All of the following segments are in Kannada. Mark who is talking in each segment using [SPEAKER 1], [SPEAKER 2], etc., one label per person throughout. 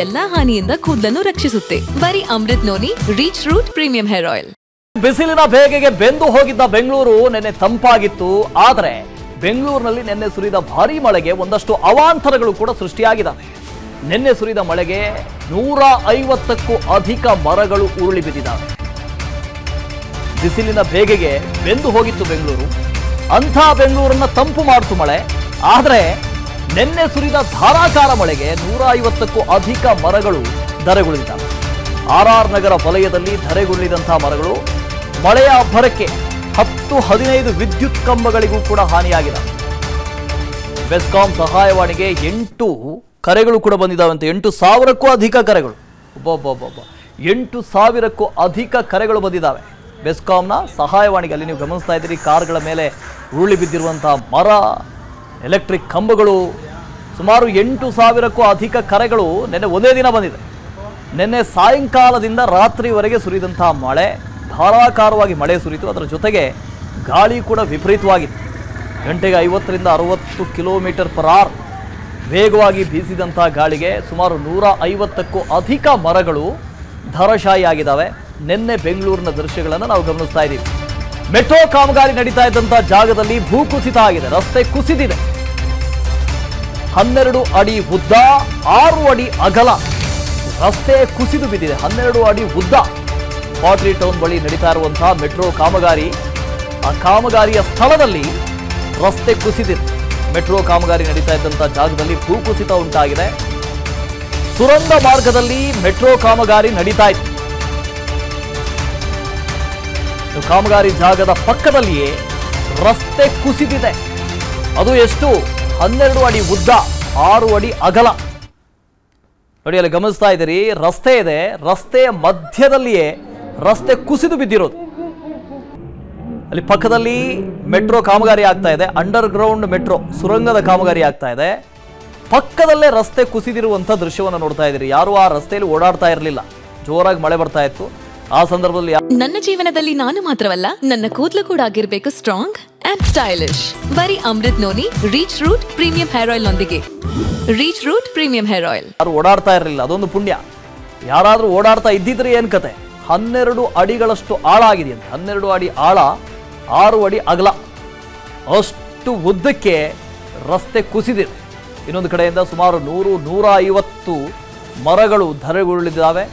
[SPEAKER 1] ಎಲ್ಲಾ ಹಾನಿಯಿಂದ ಕೂದಲನ್ನು ರಕ್ಷಿಸುತ್ತೆ. ಬರೀ Amrut noni reach root premium hair oil.
[SPEAKER 2] ಬಿಸಿಲಿನ ಬೇಗೆಗೆ ಬೆಂದು ಹೋಗಿದ್ದ ಬೆಂಗಳೂರು ನಿನ್ನೆ ತಂಪಾಗಿತ್ತು. ಆದರೆ ಬೆಂಗಳೂರಿನಲ್ಲಿ ನಿನ್ನೆ ಸುರಿದ ಭಾರೀ ಮಳೆಗೆ ಒಂದಷ್ಟು ಅವಾಂತರಗಳು ಕೂಡ ಸೃಷ್ಟಿಯಾಗಿದ್ದಾವೆ. ನಿನ್ನೆ ಸುರಿದ ಮಳೆಗೆ 150ಕ್ಕೂ ಅಧಿಕ ಮರಗಳು ಉರುಳಿ ಬಿದ್ದಿದ್ದಾವೆ. ಬಿಸಿಲಿನ ಬೇಗೆಗೆ ಬೆಂದು ಹೋಗಿತ್ತು ಬೆಂಗಳೂರು. ಅಂಥ ಬೆಂಗಳೂರನ್ನ ತಂಪು ಮಾಡಿತು ಮಳೆ. ಆದರೆ ನಿನ್ನೆ ಸುರಿದ ಧಾರಾಕಾರ ಮಳೆಗೆ 150ಕ್ಕೂ ಅಧಿಕ ಮರಗಳು ಧರೆಗುಳಿದಿದ್ದಾವೆ. ಆರ್ ನಗರ ವಲಯದಲ್ಲಿ ಧರೆಗುರುಳಿದಂತಹ ಮರಗಳು ಮಳೆಯ ಅಬ್ಬರಕ್ಕೆ 10-15 ವಿದ್ಯುತ್ ಕಂಬಗಳಿಗೂ ಕೂಡ ಹಾನಿಯಾಗಿದೆ. ಬೆಸ್ಕಾಂ ಸಹಾಯವಾಣಿಗೆ 8 ಕರೆಗಳು ಕೂಡ ಬಂದಿದ್ದಾವಂತೆ. 8,000ಕ್ಕೂ ಅಧಿಕ ಕರೆಗಳು. 8,000ಕ್ಕೂ ಅಧಿಕ ಕರೆಗಳು ಬಂದಿದ್ದಾವೆ ಬೆಸ್ಕಾಂನ ಸಹಾಯವಾಣಿಗೆ. ಅಲ್ಲಿ ನೀವು ಗಮನಿಸ್ತಾ ಇದ್ದೀರಿ, ಕಾರ್ಗಳ ಮೇಲೆ ಉರುಳಿ ಬಿದ್ದಿರುವಂತಹ ಮರ, ಎಲೆಕ್ಟ್ರಿಕ್ ಕಂಬಗಳು, ಸುಮಾರು 8,000ಕ್ಕೂ ಅಧಿಕ ಕರೆಗಳು ನಿನ್ನೆ ಒಂದೇ ದಿನ ಬಂದಿದೆ. ನಿನ್ನೆ ಸಾಯಂಕಾಲದಿಂದ ರಾತ್ರಿವರೆಗೆ ಸುರಿದಂತಹ ಮಳೆ, ಧಾರಾಕಾರವಾಗಿ ಮಳೆ ಸುರಿತು. ಅದರ ಜೊತೆಗೆ ಗಾಳಿ ಕೂಡ ವಿಪರೀತವಾಗಿತ್ತು. ಗಂಟೆಗೆ 50ರಿಂದ 60 km/h ವೇಗವಾಗಿ ಬೀಸಿದಂತಹ ಗಾಳಿಗೆ ಸುಮಾರು 150ಕ್ಕೂ ಅಧಿಕ ಮರಗಳು ಧರಾಶಾಯಿಯಾಗಿದ್ದಾವೆ. ನಿನ್ನೆ ಬೆಂಗಳೂರಿನ ದೃಶ್ಯಗಳನ್ನು ನಾವು ಗಮನಿಸ್ತಾ ಇದ್ದೀವಿ. ಮೆಟ್ರೋ ಕಾಮಗಾರಿ ನಡೀತಾ ಇದ್ದಂತಹ ಜಾಗದಲ್ಲಿ ಭೂಕುಸಿತ ಆಗಿದೆ. ರಸ್ತೆ ಕುಸಿದಿದೆ. 12 ಅಡಿ ಉದ್ದ, 6 ಅಡಿ ಅಗಲ ರಸ್ತೆ ಕುಸಿದು ಬಿದ್ದಿದೆ. 12 ಅಡಿ ಉದ್ದ. ಪಾಟ್ರಿ ಟೌನ್ ಬಳಿ ನಡೀತಾ ಇರುವಂತಹ ಮೆಟ್ರೋ ಕಾಮಗಾರಿ, ಆ ಕಾಮಗಾರಿಯ ಸ್ಥಳದಲ್ಲಿ ರಸ್ತೆ ಕುಸಿದಿದೆ. ಮೆಟ್ರೋ ಕಾಮಗಾರಿ ನಡೀತಾ ಇದ್ದಂತಹ ಜಾಗದಲ್ಲಿ ಭೂಕುಸಿತ ಉಂಟಾಗಿದೆ. ಸುರಂಗ ಮಾರ್ಗದಲ್ಲಿ ಮೆಟ್ರೋ ಕಾಮಗಾರಿ ನಡೀತಾ ಇತ್ತು. ಕಾಮಗಾರಿ ಜಾಗದ ಪಕ್ಕದಲ್ಲಿಯೇ ರಸ್ತೆ ಕುಸಿದಿದೆ. ಅದು ಎಷ್ಟು? 12 ಅಡಿ ಉದ್ದ, 6 ಅಡಿ ಅಗಲ. ನೋಡಿ, ಅಲ್ಲಿ ಗಮನಿಸ್ತಾ ಇದ್ದೀರಿ, ರಸ್ತೆ ಇದೆ. ರಸ್ತೆಯ ಮಧ್ಯದಲ್ಲಿಯೇ ರಸ್ತೆ ಕುಸಿದು ಬಿದ್ದಿರೋದು. ಅಲ್ಲಿ ಪಕ್ಕದಲ್ಲಿ ಮೆಟ್ರೋ ಕಾಮಗಾರಿ ಆಗ್ತಾ ಇದೆ. ಅಂಡರ್ ಗ್ರೌಂಡ್ ಮೆಟ್ರೋ ಸುರಂಗದ ಕಾಮಗಾರಿ ಆಗ್ತಾ ಇದೆ. ಪಕ್ಕದಲ್ಲೇ ರಸ್ತೆ ಕುಸಿದಿರುವಂಥ ದೃಶ್ಯವನ್ನು ನೋಡ್ತಾ ಇದ್ದೀರಿ. ಯಾರು ಆ ರಸ್ತೆಯಲ್ಲಿ ಓಡಾಡ್ತಾ ಇರಲಿಲ್ಲ. ಜೋರಾಗಿ ಮಳೆ ಬರ್ತಾ ಇತ್ತು. ಆ ಸಂದರ್ಭದಲ್ಲಿ
[SPEAKER 1] ನನ್ನ ಜೀವನದಲ್ಲಿ ನಾನು ಮಾತ್ರವಲ್ಲ, ನನ್ನ ಕೂದಲು ಕೂಡ ಆಗಿರ್ಬೇಕು ಸ್ಟ್ರಾಂಗ್ ಅಂಡ್ ಸ್ಟೈಲಿಶ್. ಬರೀ Amrut noni reach root premium hair oil ನೊಂದಿಗೆ. Reach root premium hair oil.
[SPEAKER 2] ಯಾರು ಓಡಾಡ್ತಾ ಇರಲಿಲ್ಲ, ಅದೊಂದು ಪುಣ್ಯ. ಯಾರಾದ್ರೂ ಓಡಾಡ್ತಾ ಇದ್ದಿದ್ರೆ ಏನ್ ಕತೆ. 12 ಅಡಿಗಳಷ್ಟು ಆಳ ಆಗಿದೆಯಂತೆ. 12 ಅಡಿ ಆಳ, 6 ಅಡಿ ಅಗಲ. ಅಷ್ಟು ಉದ್ದಕ್ಕೆ ರಸ್ತೆ ಕುಸಿದಿದೆ. ಇನ್ನೊಂದು ಕಡೆಯಿಂದ ಸುಮಾರು 100-150 ಮರಗಳು ಧರೆಗುರುಳಿದ್ದಾವೆ.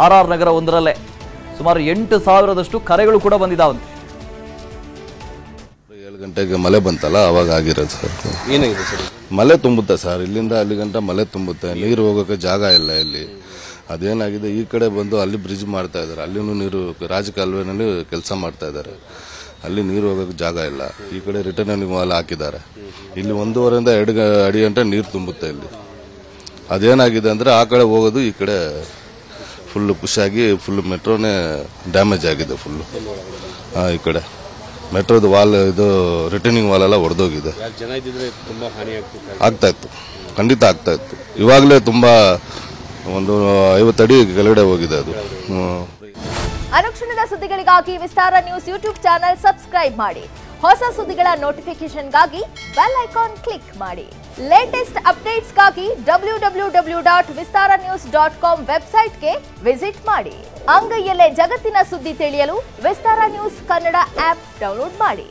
[SPEAKER 2] ಆರ್ ನಗರ ಒಂದರಲ್ಲೇ ಸುಮಾರು 8,000ದಷ್ಟು ಕರೆಗಳು ಕೂಡ ಬಂದಿದ್ದಾವಂತೆ.
[SPEAKER 3] 7 ಗಂಟೆಗೆ ಮಳೆ ಬಂತಲ್ಲ, ಅವಾಗ ಆಗಿರೋದು ಸರ್. ಏನಾಗಿದೆ ಸರ್? ಮಳೆ ತುಂಬುತ್ತೆ ಸರ್. ಇಲ್ಲಿಂದ ಅಲ್ಲಿ ಗಂಟ ಮಳೆ ತುಂಬುತ್ತೆ. ನೀರು ಹೋಗೋಕೆ ಜಾಗ ಇಲ್ಲ ಇಲ್ಲಿ. ಅದೇನಾಗಿದೆ, ಈ ಕಡೆ ಬಂದು ಅಲ್ಲಿ ಬ್ರಿಡ್ಜ್ ಮಾಡ್ತಾ ಇದ್ದಾರೆ. ಅಲ್ಲಿನೂ ನೀರು, ರಾಜಕಾಲುವೆನಲ್ಲಿ ಕೆಲಸ ಮಾಡ್ತಾ ಇದ್ದಾರೆ. ಅಲ್ಲಿ ನೀರು ಹೋಗೋಕೆ ಜಾಗ ಇಲ್ಲ. ಈ ಕಡೆ ರಿಟರ್ನಿಂಗ್ ವಾಲ್ ಹಾಕಿದ್ದಾರೆ. ಇಲ್ಲಿ 1.5ರಿಂದ 2 ಅಡಿ ಗಂಟೆ ನೀರು ತುಂಬುತ್ತೆ ಇಲ್ಲಿ. ಅದೇನಾಗಿದೆ ಅಂದರೆ ಆ ಕಡೆ ಹೋಗೋದು, ಈ ಕಡೆ ಫುಲ್ ಪುಷ್ ಆಗಿ ಫುಲ್ ಮೆಟ್ರೋನೇ ಡ್ಯಾಮೇಜ್ ಆಗಿದೆ ಫುಲ್ಲು. ಈ ಕಡೆ ಮೆಟ್ರೋದು ವಾಲ್, ಇದು ರಿಟರ್ನಿಂಗ್ ವಾಲ್ ಎಲ್ಲ ಒಡೆದೋಗಿದೆ. ಆಗ್ತಾ ಇತ್ತು, ಖಂಡಿತ ಆಗ್ತಾ ಇತ್ತು. ಇವಾಗಲೇ ತುಂಬಾ ಒಂದು 50 ಅಡಿ ಕೆಳಗಡೆ ಹೋಗಿದೆ ಅದು.
[SPEAKER 4] ಅನುಕ್ಷಣದ ಸುದ್ದಿಗಳಿಗಾಗಿ ವಿಸ್ತಾರ ನ್ಯೂಸ್ ಯೂಟ್ಯೂಬ್ ಚಾನೆಲ್ ಸಬ್ಸ್ಕ್ರೈಬ್ ಮಾಡಿ. ಹೊಸ ಸುದ್ದಿಗಳ ನೋಟಿಫಿಕೇಶನ್ಗಾಗಿ ಬೆಲ್ ಐಕಾನ್ ಕ್ಲಿಕ್ ಮಾಡಿ. ಲೇಟೆಸ್ಟ್ ಅಪ್ಡೇಟ್ಸ್ಗಾಗಿ www.vistaranews.com ವೆಬ್ಸೈಟ್ಗೆ ವಿಸಿಟ್ ಮಾಡಿ. ಅಂಗೈಯಲ್ಲೇ ಜಗತ್ತಿನ ಸುದ್ದಿ ತಿಳಿಯಲು ವಿಸ್ತಾರ ನ್ಯೂಸ್ ಕನ್ನಡ ಆಪ್ ಡೌನ್ಲೋಡ್ ಮಾಡಿ.